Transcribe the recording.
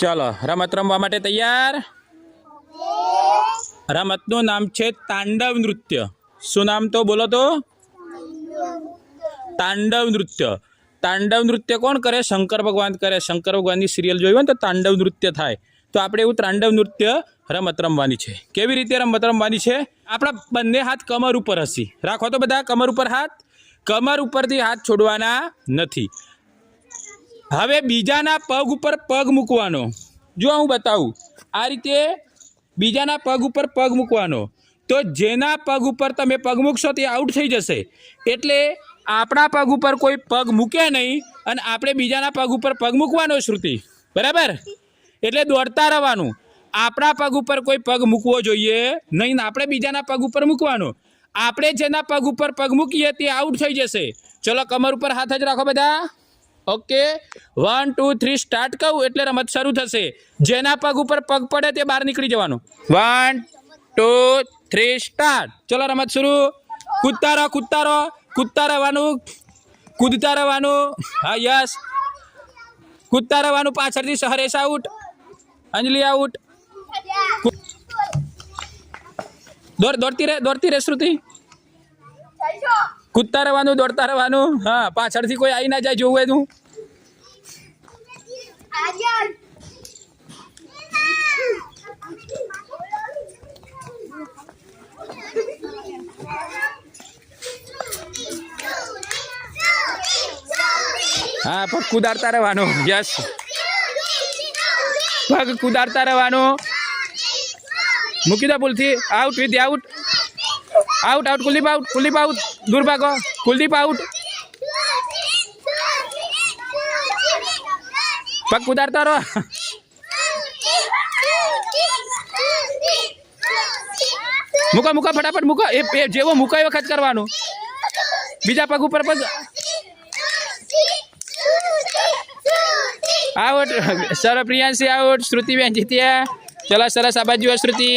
चलो रमत रमवा माटे तैयार। रमतનું નામ છે તાંડવ નૃત્ય। શું નામ તો બોલો તો? તાંડવ નૃત્ય। તાંડવ નૃત્ય કોણ કરે? શંકર ભગવાન કરે। શંકર ભગવાનની સિરિયલ જોઈ હોય ને તો તાંડવ નૃત્ય થાય, તો આપણે એવું તાંડવ નૃત્ય રમત રમવાની છે। કેવી રીતે રમત રમવાની છે? આપણા બંને હાથ કમર ઉપર હશે, રાખો તો બધા કમર ઉપર હાથ, કમર ઉપરથી હાથ છોડવાના નથી। હવે બીજાના પગ ઉપર પગ મૂકવાનો। જો હું બતાવું આ રીતે બીજાના પગ ઉપર પગ મૂકવાનો, તો જેના પગ ઉપર તમે પગ મૂકશો તે આઉટ થઈ જશે। એટલે આપણા પગ ઉપર કોઈ પગ મૂકે નહીં અને આપણે બીજાના પગ ઉપર પગ મૂકવાનો શ્રુતિ, બરાબર? એટલે દોડતા રહેવાનું। આપણા પગ ઉપર કોઈ પગ મૂકવો જોઈએ નહીં ને આપણે બીજાના પગ ઉપર મૂકવાનો। આપણે જેના પગ ઉપર પગ મૂકીએ તે આઉટ થઈ જશે। ચલો કમર ઉપર હાથ જ રાખો બધા। ओके 1 2 3 स्टार्ट कहूँ एटले रमत शुरू थशे। जेना पग ऊपर पग पड़े ते बहार निकली जवानुं। 1 2 3 स्टार्ट। चलो रमत शुरू। कूदता रहो कूदता रहो, कूदता रहवानुं, कूदता रहवानुं। हाँ यस, कूदता रहवानुं। पाछळथी हरेश आउट, अंजलि आउट। दौड़ती रहे श्रुति। कूदता रहवानुं, दौड़ता रहवानुं। हाँ पाछळथी कोई आई ना जाए जोवे तू। हाँ पग कूदाड़ता रहवानुं। यस, पग कूदाड़ता रहवानुं। मूकी दो पुलथी। Out with out, out out. Kuldeep out, Kuldeep out. दूर भागो, कुलदीप आउट। पग कूदाड़ता रहो। मूको मूको फटाफट मूको। ए जेवो मूको ए वखत करवानुं। बीजा पग ऊपर पग। Out. Sir Priyanshi out. Shruti ben जीत्या। चलो सरस, आ बाजू श्रुति।